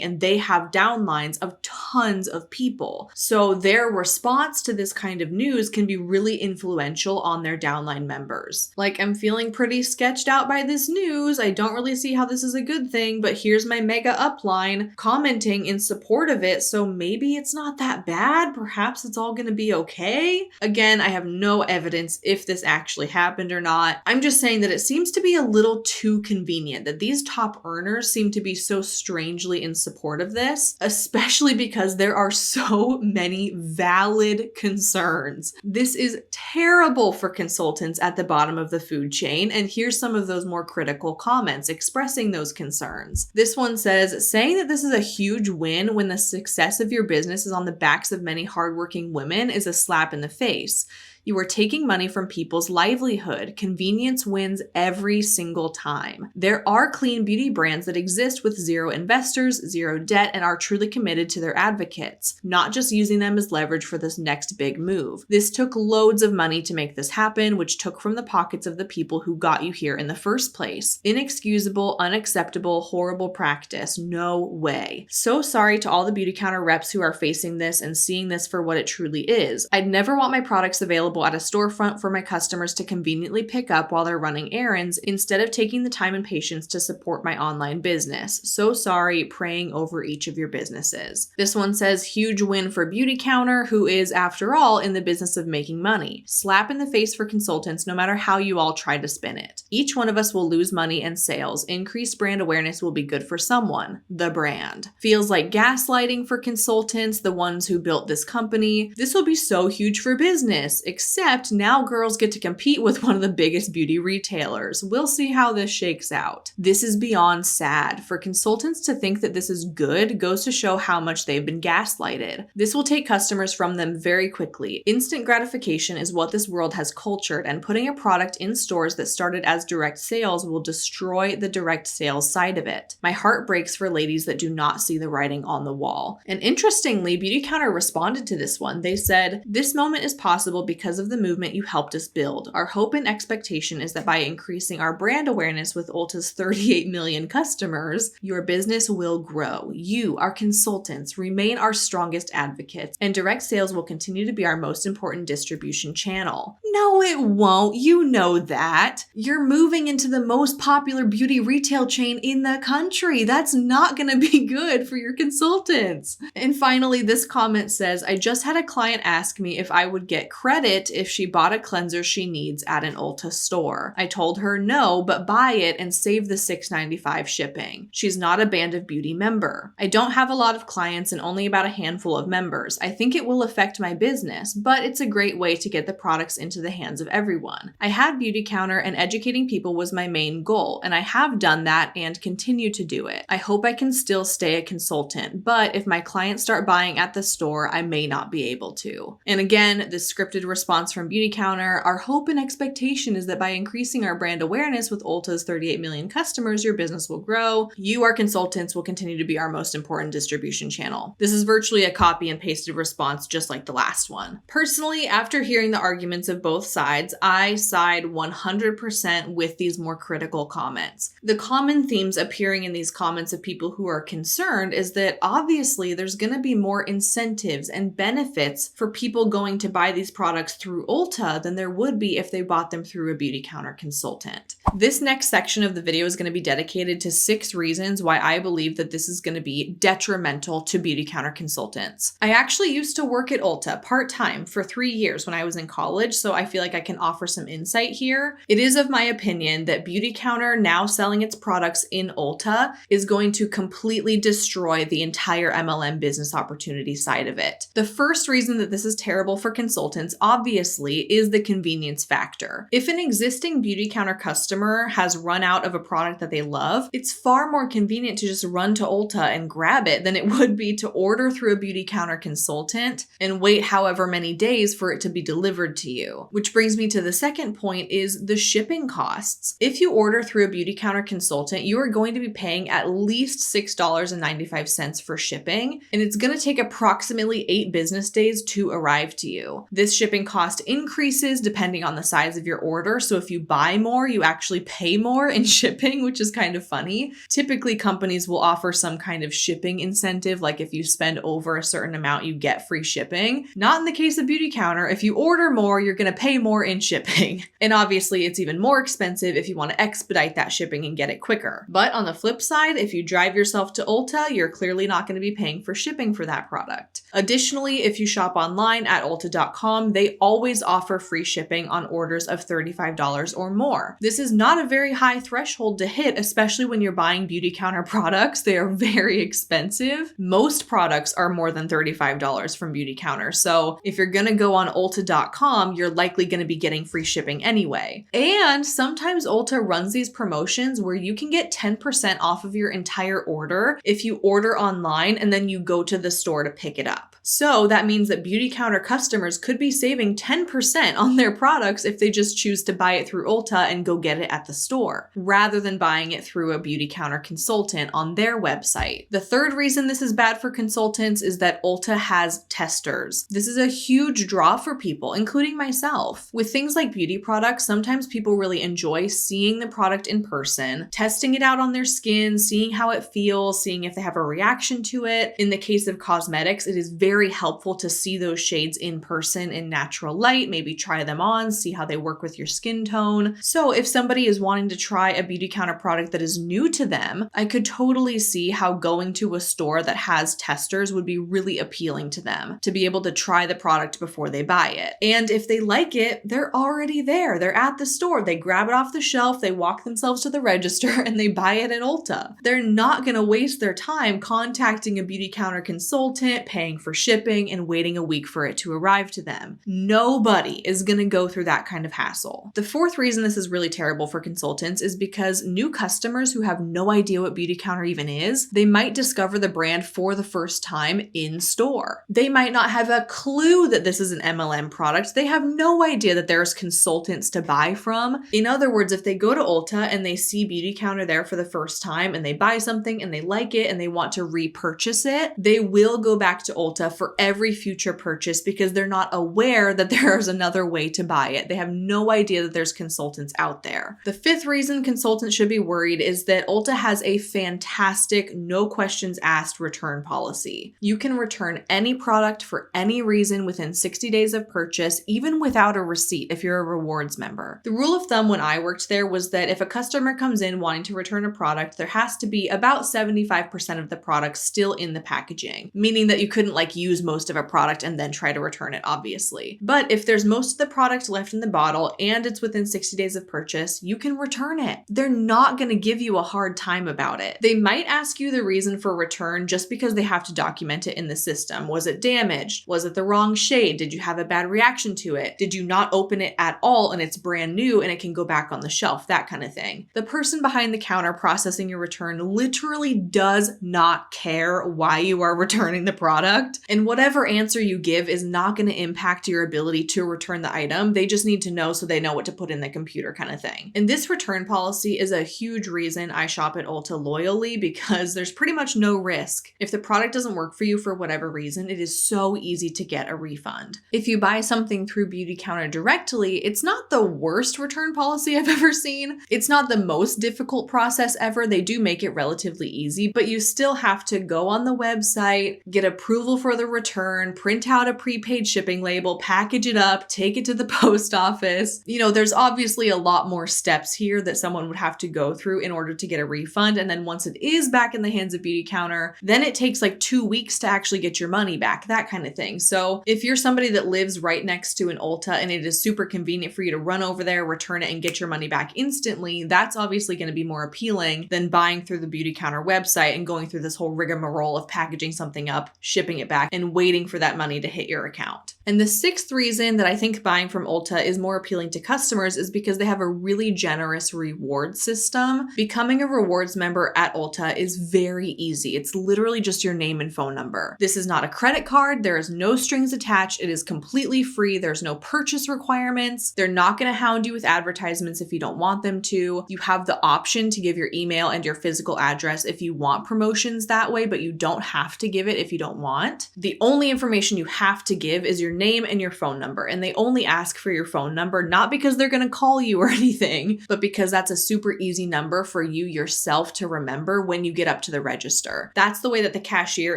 and they have downlines of tons of people. So their response to this kind of news can be really influential on their downline members. Like, I'm feeling pretty sketched out by this news. I don't really see how this is a good thing, but here's my mega upline commenting in support of it. So maybe it's not that bad. Perhaps it's all going to be okay. Again, I have no evidence if this actually happened or not. I'm just saying that it seems to be a little too convenient that these top earners seem to be so strangely in support of this, especially because there are so many valid concerns. This is terrible for consultants at the bottom of the food chain, and here's some of those more critical comments expressing those concerns. This one says, saying that this is a huge win when the success of your business is on the backs of many hardworking women is a slap in the face. You are taking money from people's livelihood. Convenience wins every single time. There are clean beauty brands that exist with zero investors, zero debt, and are truly committed to their advocates, not just using them as leverage for this next big move. This took loads of money to make this happen, which took from the pockets of the people who got you here in the first place. Inexcusable, unacceptable, horrible practice. No way. So sorry to all the Beautycounter reps who are facing this and seeing this for what it truly is. I'd never want my products available at a storefront for my customers to conveniently pick up while they're running errands instead of taking the time and patience to support my online business. So sorry, praying over each of your businesses. This one says, huge win for Beautycounter, who is, after all, in the business of making money. Slap in the face for consultants no matter how you all try to spin it. Each one of us will lose money and sales. Increased brand awareness will be good for someone, the brand. Feels like gaslighting for consultants, the ones who built this company. This will be so huge for business, except now girls get to compete with one of the biggest beauty retailers. We'll see how this shakes out. This is beyond sad. For consultants to think that this is good goes to show how much they've been gaslighted. This will take customers from them very quickly. Instant gratification is what this world has cultured, and putting a product in stores that started as direct sales will destroy the direct sales side of it. My heart breaks for ladies that do not see the writing on the wall. And interestingly, Beautycounter responded to this one. They said, this moment is possible because of the movement you helped us build. Our hope and expectation is that by increasing our brand awareness with Ulta's 38 million customers, your business will grow. You, our consultants, remain our strongest advocates, and direct sales will continue to be our most important distribution channel. No, it won't. You know that. You're moving into the most popular beauty retail chain in the country. That's not going to be good for your consultants. And finally, this comment says, I just had a client ask me if I would get credit if she bought a cleanser she needs at an Ulta store. I told her no, but buy it and save the $6.95 shipping. She's not a Band of Beauty member. I don't have a lot of clients and only about a handful of members. I think it will affect my business, but it's a great way to get the products into the hands of everyone. I had Beautycounter and educating people was my main goal, and I have done that and continue to do it. I hope I can still stay a consultant, but if my clients start buying at the store, I may not be able to. And again, the scripted response from Beautycounter, our hope and expectation is that by increasing our brand awareness with Ulta's 38 million customers, your business will grow. You, our consultants, will continue to be our most important distribution channel. This is virtually a copy and pasted response just like the last one. Personally, after hearing the arguments of both sides, I side 100% with these more critical comments. The common themes appearing in these comments of people who are concerned is that obviously there's going to be more incentives and benefits for people going to buy these products through Ulta than there would be if they bought them through a Beautycounter consultant. This next section of the video is going to be dedicated to 6 reasons why I believe that this is going to be detrimental to Beautycounter consultants. I actually used to work at Ulta part-time for 3 years when I was in college, so I feel like I can offer some insight here. It is of my opinion that Beautycounter now selling its products in Ulta is going to completely destroy the entire MLM business opportunity side of it. The first reason that this is terrible for consultants, obviously, is the convenience factor. If an existing Beautycounter customer has run out of a product that they love, it's far more convenient to just run to Ulta and grab it than it would be to order through a Beautycounter consultant and wait however many days for it to be delivered to you. Which brings me to the second point is the shipping costs. If you order through a Beautycounter consultant, you are going to be paying at least $6.95 for shipping, and it's going to take approximately 8 business days to arrive to you. This shipping cost increases depending on the size of your order, so if you buy more, you actually pay more in shipping, which is kind of funny. Typically, companies will offer some kind of shipping incentive, like if you spend over a certain amount, you get free shipping. Not in the case of Beautycounter. If you order more, you're going to pay more in shipping. And obviously, it's even more expensive if you want to expedite that shipping and get it quicker. But on the flip side, if you drive yourself to Ulta, you're clearly not going to be paying for shipping for that product. Additionally, if you shop online at Ulta.com, they always offer free shipping on orders of $35 or more. This is not a very high threshold to hit, especially when you're buying Beautycounter products. They are very expensive. Most products are more than $35 from Beautycounter. So if you're gonna go on Ulta.com, you're likely gonna be getting free shipping anyway. And sometimes Ulta runs these promotions where you can get 10% off of your entire order if you order online and then you go to the store to pick it up. So that means that Beautycounter customers could be saving 10% on their products if they just choose to buy it through Ulta and go get it at the store, rather than buying it through a Beautycounter consultant on their website. The third reason this is bad for consultants is that Ulta has testers. This is a huge draw for people, including myself. With things like beauty products, sometimes people really enjoy seeing the product in person, testing it out on their skin, seeing how it feels, seeing if they have a reaction to it. In the case of cosmetics, it is very helpful to see those shades in person in natural light, maybe try them on, see how they work with your skin tone. So if somebody is wanting to try a Beautycounter product that is new to them, I could totally see how going to a store that has testers would be really appealing to them, to be able to try the product before they buy it. And if they like it, they're already there. They're at the store. They grab it off the shelf, they walk themselves to the register, and they buy it at Ulta. They're not going to waste their time contacting a Beautycounter consultant, paying for shipping, and waiting a week for it to arrive to them. Nobody is going to go through that kind of hassle. The fourth reason this is really terrible for consultants is because new customers who have no idea what Beautycounter even is, they might discover the brand for the first time in store. They might not have a clue that this is an MLM product. They have no idea that there's consultants to buy from. In other words, if they go to Ulta and they see Beautycounter there for the first time and they buy something and they like it and they want to repurchase it, they will go back to Ulta for every future purchase because they're not aware that there's another way to buy it. They have no idea that there's consultants out there. The fifth reason consultants should be worried is that Ulta has a fantastic, no questions asked return policy. You can return any product for any reason within 60 days of purchase, even without a receipt if you're a rewards member. The rule of thumb when I worked there was that if a customer comes in wanting to return a product, there has to be about 75% of the product still in the packaging, meaning that you couldn't use most of a product and then try to return it, obviously. But if there's most of the product left in the bottle and it's within 60 days of purchase, you can return it. They're not going to give you a hard time about it. They might ask you the reason for return just because they have to document it in the system. Was it damaged? Was it the wrong shade? Did you have a bad reaction to it? Did you not open it at all and it's brand new and it can go back on the shelf? That kind of thing. The person behind the counter processing your return literally does not care why you are returning the product. And whatever answer you give is not going to impact your ability to return the item. They just need to know so they know what to put in the computer kind of thing. And this return policy is a huge reason I shop at Ulta loyally because there's pretty much no risk. If the product doesn't work for you for whatever reason, it is so easy to get a refund. If you buy something through Beautycounter directly, it's not the worst return policy I've ever seen. It's not the most difficult process ever. They do make it relatively easy, but you still have to go on the website, get approval for the return, print out a prepaid shipping label, package it up, take it to the post office. There's obviously a lot more steps here that someone would have to go through in order to get a refund. And then once it is back in the hands of Beautycounter, then it takes 2 weeks to actually get your money back, that kind of thing. So if you're somebody that lives right next to an Ulta and it is super convenient for you to run over there, return it, and get your money back instantly, that's obviously going to be more appealing than buying through the Beautycounter website and going through this whole rigmarole of packaging something up, shipping it back, and waiting for that money to hit your account. And the sixth reason that I think buying from Ulta is more appealing to customers is because they have a really generous reward system. Becoming a rewards member at Ulta is very easy. It's literally just your name and phone number. This is not a credit card. There is no strings attached. It is completely free. There's no purchase requirements. They're not going to hound you with advertisements if you don't want them to. You have the option to give your email and your physical address if you want promotions that way, but you don't have to give it if you don't want. The only information you have to give is your name and your phone number, and they only ask for your phone number, not because they're going to call you or anything, but because that's a super easy number for you yourself to remember when you get up to the register. That's the way that the cashier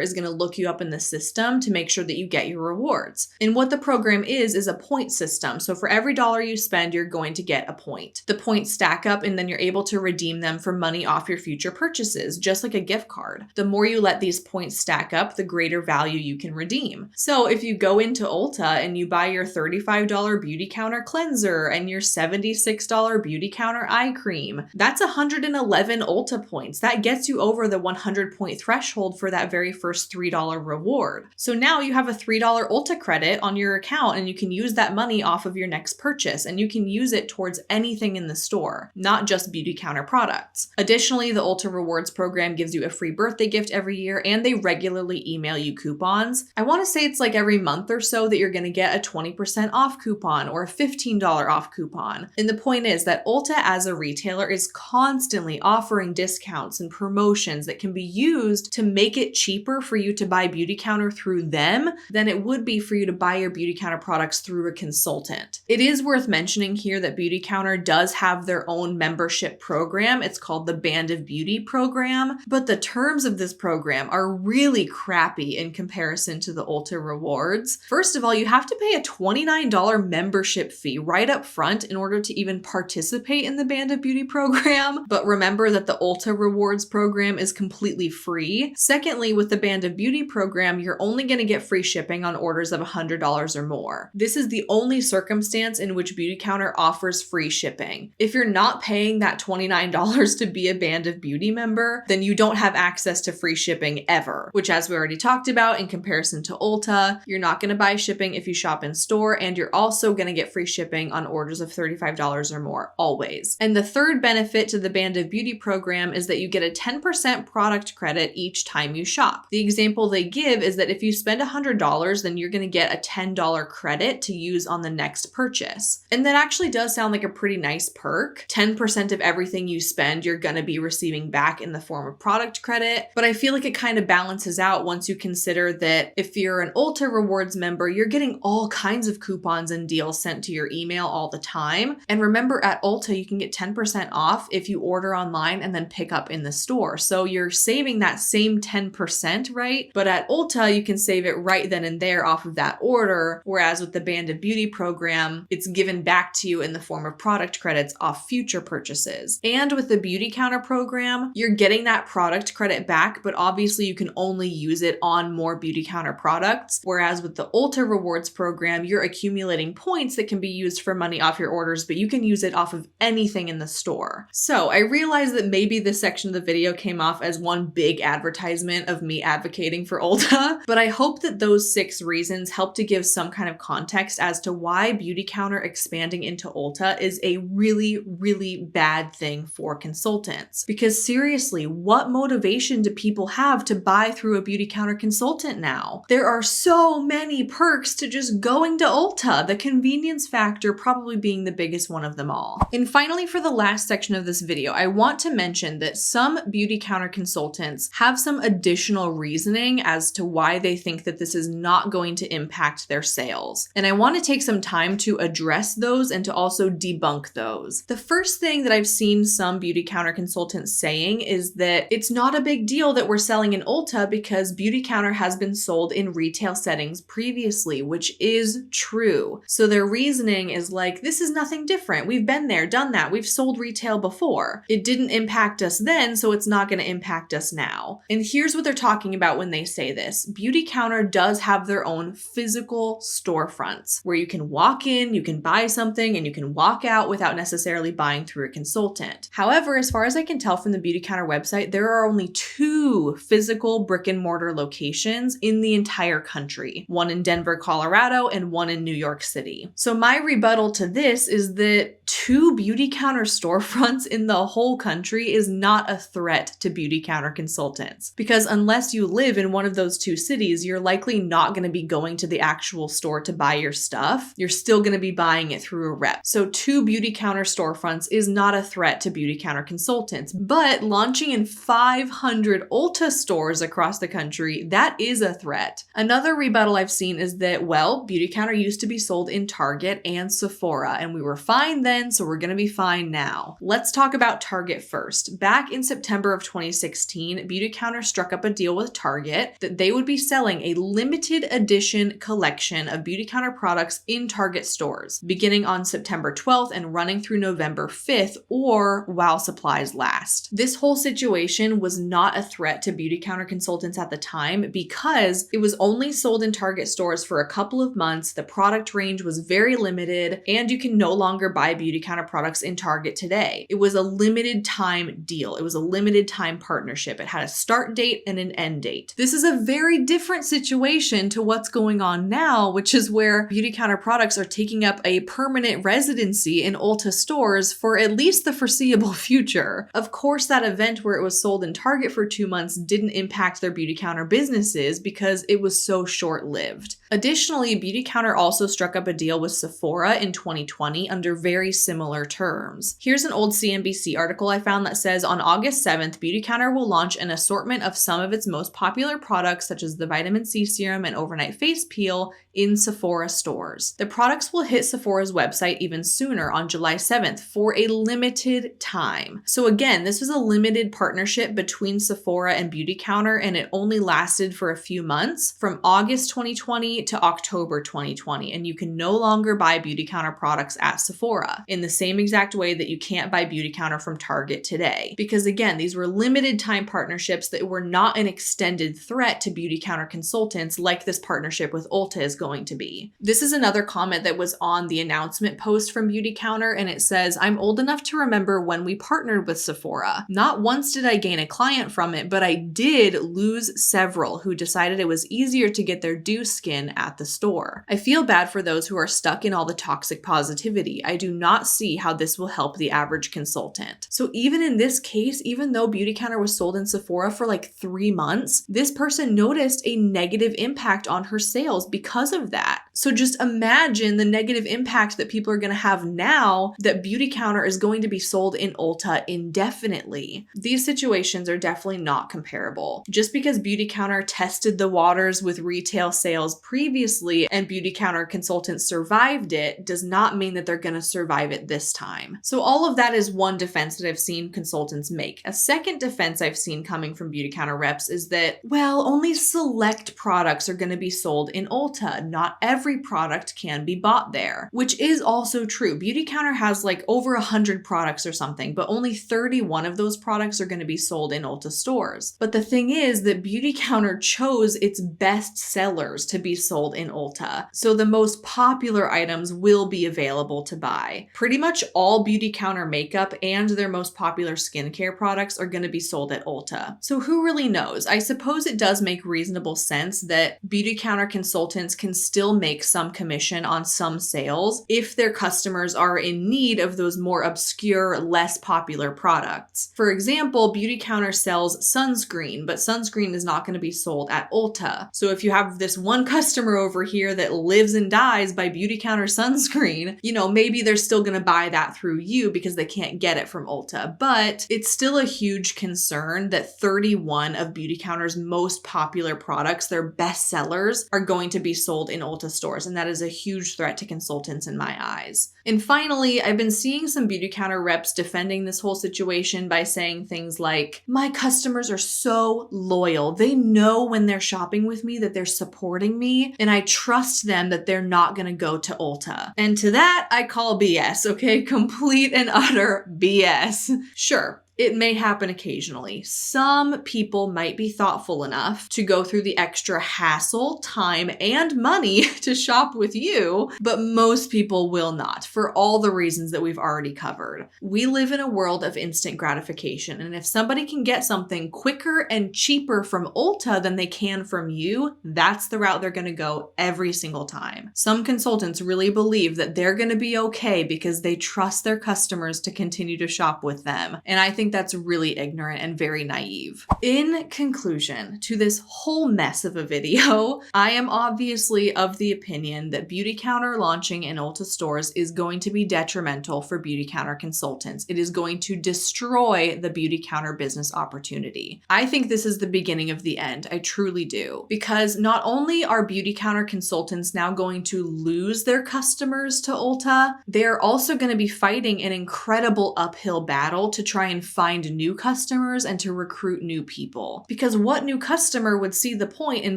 is going to look you up in the system to make sure that you get your rewards. And what the program is a point system. So for every dollar you spend, you're going to get a point. The points stack up and then you're able to redeem them for money off your future purchases, just like a gift card. The more you let these points stack up, the greater value you can redeem. So if you go into Ulta and you buy your $35 Beautycounter cleanser and your $76 Beautycounter eye cream, that's 111 Ulta points. That gets you over the 100 point threshold for that very first $3 reward. So now you have a $3 Ulta credit on your account and you can use that money off of your next purchase, and you can use it towards anything in the store, not just Beautycounter products. Additionally, the Ulta Rewards program gives you a free birthday gift every year, and they regularly email you coupons. I want to say it's like every month or so that you're going to get a 20% off coupon or a $15 off coupon. And the point is that Ulta as a retailer is constantly offering discounts and promotions that can be used to make it cheaper for you to buy Beautycounter through them than it would be for you to buy your Beautycounter products through a consultant. It is worth mentioning here that Beautycounter does have their own membership program. It's called the Band of Beauty program, but the terms of this program are really crappy in comparison to the Ulta Rewards. First of all, you have to pay a $29 membership fee right up front in order to even participate in the Band of Beauty program. But remember that the Ulta Rewards program is completely free. Secondly, with the Band of Beauty program, you're only going to get free shipping on orders of $100 or more. This is the only circumstance in which Beautycounter offers free shipping. If you're not paying that $29 to be a Band of Beauty member, then you don't have access to free shipping ever, which, as we already talked about, in comparison to Ulta, you're not going to buy shipping if you shop in store, and you're also going to get free shipping on orders of $35 or more, always. And the third benefit to the Band of Beauty program is that you get a 10% product credit each time you shop. The example they give is that if you spend $100, then you're going to get a $10 credit to use on the next purchase. And that actually does sound like a pretty nice perk. 10% of everything you spend, you're going to be receiving back in the form of product credit. But I feel like it kind of balances out once you consider that if you're an Ulta Rewards member, you're getting all kinds of coupons and deals sent to your email all the time. And remember, at Ulta, you can get 10% off if you order online and then pick up in the store. So you're saving that same 10%, right? But at Ulta, you can save it right then and there off of that order. Whereas with the Band of Beauty program, it's given back to you in the form of product credits off future purchases. And with the Beautycounter program, you're getting that product credit back, but obviously you can only use it on more Beautycounter products. Whereas with the Ulta Rewards program, you're accumulating points that can be used for money off your orders, but you can use it off of anything in the store. So I realize that maybe this section of the video came off as one big advertisement of me advocating for Ulta, but I hope that those 6 reasons help to give some kind of context as to why Beautycounter expanding into Ulta is a really, really bad thing for consultants. Because seriously, what motivation do people have to buy through a Beautycounter consultant now? There are so many perks to just going to Ulta, the convenience factor probably being the biggest one of them all. And finally, for the last section of this video, I want to mention that some Beautycounter consultants have some additional reasoning as to why they think that this is not going to impact their sales. And I want to take some time to address those and to also debunk those. The first thing that I've seen some Beautycounter consultants saying is that it's not a big deal that we're selling in Ulta because Beautycounter has been sold in retail settings previously, which is true. So their reasoning is like, this is nothing different. We've been there, done that. We've sold retail before. It didn't impact us then, so it's not going to impact us now. And here's what they're talking about when they say this. Beautycounter does have their own physical storefronts where you can walk in, you can buy something, and you can walk out without necessarily buying through a consultant. However, as far as I can tell from the Beautycounter website, there are only 2 physical brick and mortar locations in the entire country. One in Denver, Colorado, and one in New York City. So my rebuttal to this is that 2 Beautycounter storefronts in the whole country is not a threat to Beautycounter consultants. Because unless you live in one of those 2 cities, you're likely not going to be going to the actual store to buy your stuff. You're still going to be buying it through a rep. So 2 Beautycounter storefronts is not a threat to Beautycounter consultants. But launching in 500 Ulta stores across the country, that is a threat. Another rebuttal I've seen is that, well, Beautycounter used to be sold in Target and Sephora, and we were fine then, so we're gonna be fine now. Let's talk about Target first. Back in September of 2016, Beautycounter struck up a deal with Target that they would be selling a limited edition collection of Beautycounter products in Target stores, beginning on September 12th and running through November 5th, or while supplies last. This whole situation was not a threat to Beautycounter consultants at the time because because it was only sold in Target stores for a couple of months, the product range was very limited, and you can no longer buy Beautycounter products in Target today. It was a limited time deal. It was a limited time partnership. It had a start date and an end date. This is a very different situation to what's going on now, which is where Beautycounter products are taking up a permanent residency in Ulta stores for at least the foreseeable future. Of course, that event where it was sold in Target for 2 months didn't impact their Beautycounter businesses because it was so short-lived. Additionally, Beautycounter also struck up a deal with Sephora in 2020 under very similar terms. Here's an old CNBC article I found that says on August 7th, Beautycounter will launch an assortment of some of its most popular products such as the vitamin C serum and overnight face peel in Sephora stores. The products will hit Sephora's website even sooner on July 7th for a limited time. So again, this was a limited partnership between Sephora and Beautycounter, and it only lasted for a few months from August 2020 to October 2020, and you can no longer buy Beautycounter products at Sephora in the same exact way that you can't buy Beautycounter from Target today. Because again, these were limited time partnerships that were not an extended threat to Beautycounter consultants like this partnership with Ulta is going to be. This is another comment that was on the announcement post from Beautycounter, and it says, "I'm old enough to remember when we partnered with Sephora. Not once did I gain a client from it, but I did lose several who decided it was easier to get their due skin at the store. I feel bad for those who are stuck in all the toxic positivity. I do not see how this will help the average consultant." So even in this case, even though Beautycounter was sold in Sephora for like 3 months, this person noticed a negative impact on her sales because of that. So just imagine the negative impact that people are going to have now that Beautycounter is going to be sold in Ulta indefinitely. These situations are definitely not comparable. Just because Beautycounter tested the waters with retail sales previously and Beautycounter consultants survived it does not mean that they're going to survive it this time. So all of that is one defense that I've seen consultants make. A second defense I've seen coming from Beautycounter reps is that, well, only select products are going to be sold in Ulta. Not every product can be bought there, which is also true. Beautycounter has like over 100 products or something, but only 31 of those products are going to be sold in Ulta stores. But the thing is that Beautycounter chose its best sellers to be sold in Ulta. So the most popular items will be available to buy. Pretty much all Beautycounter makeup and their most popular skincare products are going to be sold at Ulta. So who really knows? I suppose it does make reasonable sense that Beautycounter consultants can still make some commission on some sales if their customers are in need of those more obscure, less popular products. For example, Beautycounter sells sunscreen, but sunscreen is not going to be sold at Ulta. So if you have this one customer over here that lives and dies by Beautycounter sunscreen, you know, maybe they're still going to buy that through you because they can't get it from Ulta. But it's still a huge concern that 31 of Beautycounter's most popular products, their best sellers, are going to be sold in Ulta stores. And that is a huge threat to consultants in my eyes. And finally, I've been seeing some Beautycounter reps defending this whole situation by saying things like, "My customers are so loyal. They know when they're shopping with me that they're supporting me, and I trust them that they're not going to go to Ulta." And to that, I call BS, okay? Complete and utter BS. Sure. It may happen occasionally. Some people might be thoughtful enough to go through the extra hassle, time, and money to shop with you, but most people will not, for all the reasons that we've already covered. We live in a world of instant gratification, and if somebody can get something quicker and cheaper from Ulta than they can from you, that's the route they're going to go every single time. Some consultants really believe that they're going to be okay because they trust their customers to continue to shop with them, and I think that's really ignorant and very naive. In conclusion to this whole mess of a video, I am obviously of the opinion that Beautycounter launching in Ulta stores is going to be detrimental for Beautycounter consultants. It is going to destroy the Beautycounter business opportunity. I think this is the beginning of the end. I truly do. Because not only are Beautycounter consultants now going to lose their customers to Ulta, they're also going to be fighting an incredible uphill battle to try and find new customers and to recruit new people. Because what new customer would see the point in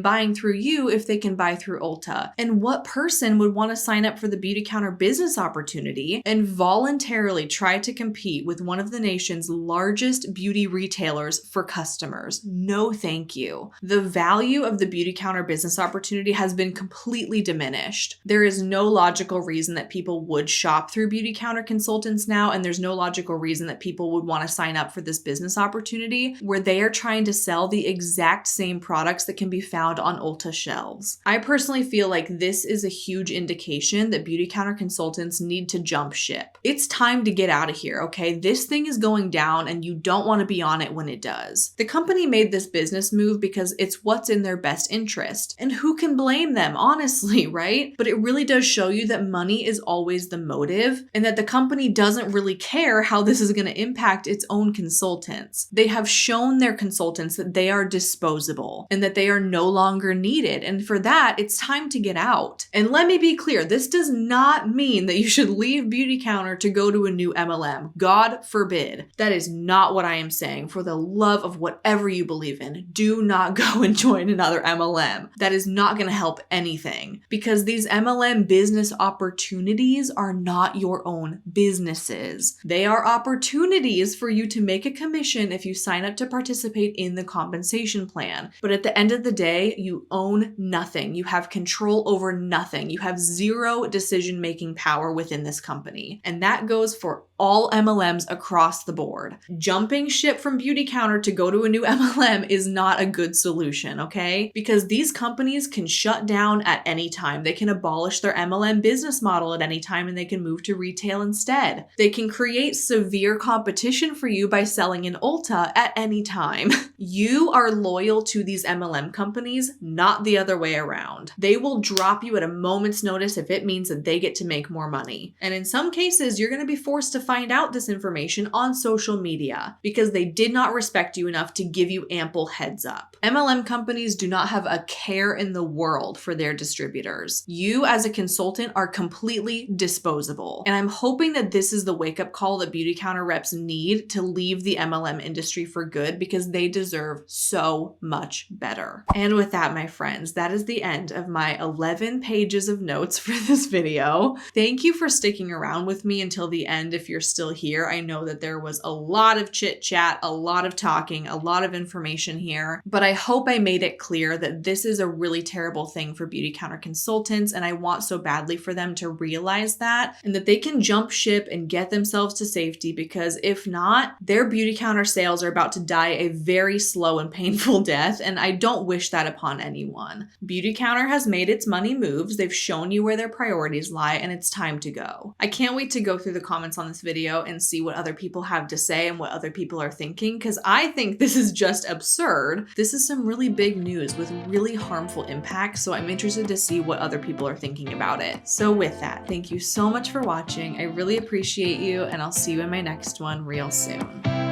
buying through you if they can buy through Ulta? And what person would want to sign up for the Beautycounter business opportunity and voluntarily try to compete with one of the nation's largest beauty retailers for customers? No, thank you. The value of the Beautycounter business opportunity has been completely diminished. There is no logical reason that people would shop through Beautycounter consultants now, and there's no logical reason that people would want to sign up for this business opportunity where they are trying to sell the exact same products that can be found on Ulta shelves. I personally feel like this is a huge indication that Beautycounter consultants need to jump ship. It's time to get out of here, okay? This thing is going down and you don't want to be on it when it does. The company made this business move because it's what's in their best interest. And who can blame them, honestly, right? But it really does show you that money is always the motive and that the company doesn't really care how this is going to impact its own consultants. They have shown their consultants that they are disposable and that they are no longer needed. And for that, it's time to get out. And let me be clear, this does not mean that you should leave Beautycounter to go to a new MLM. God forbid. That is not what I am saying. For the love of whatever you believe in, do not go and join another MLM. That is not going to help anything because these MLM business opportunities are not your own businesses. They are opportunities for you to make a commission if you sign up to participate in the compensation plan. But at the end of the day, you own nothing. You have control over nothing. You have zero decision-making power within this company. And that goes for all MLMs across the board. Jumping ship from Beautycounter to go to a new MLM is not a good solution, okay? Because these companies can shut down at any time. They can abolish their MLM business model at any time and they can move to retail instead. They can create severe competition for you by selling in Ulta at any time. You are loyal to these MLM companies, not the other way around. They will drop you at a moment's notice if it means that they get to make more money. And in some cases, you're going to be forced to find out this information on social media because they did not respect you enough to give you ample heads up. MLM companies do not have a care in the world for their distributors. You as a consultant are completely disposable. And I'm hoping that this is the wake-up call that Beautycounter reps need to leave the MLM industry for good because they deserve so much better. And with that, my friends, that is the end of my 11 pages of notes for this video. Thank you for sticking around with me until the end if you're still here. I know that there was a lot of chit chat, a lot of talking, a lot of information here, but I hope I made it clear that this is a really terrible thing for Beautycounter consultants, and I want so badly for them to realize that and that they can jump ship and get themselves to safety because if not, their Beautycounter sales are about to die a very slow and painful death, and I don't wish that upon anyone. Beautycounter has made its money moves, they've shown you where their priorities lie, and it's time to go. I can't wait to go through the comments on this video and see what other people have to say and what other people are thinking because I think this is just absurd. This is some really big news with really harmful impact, so I'm interested to see what other people are thinking about it. So with that, thank you so much for watching. I really appreciate you, and I'll see you in my next one real soon.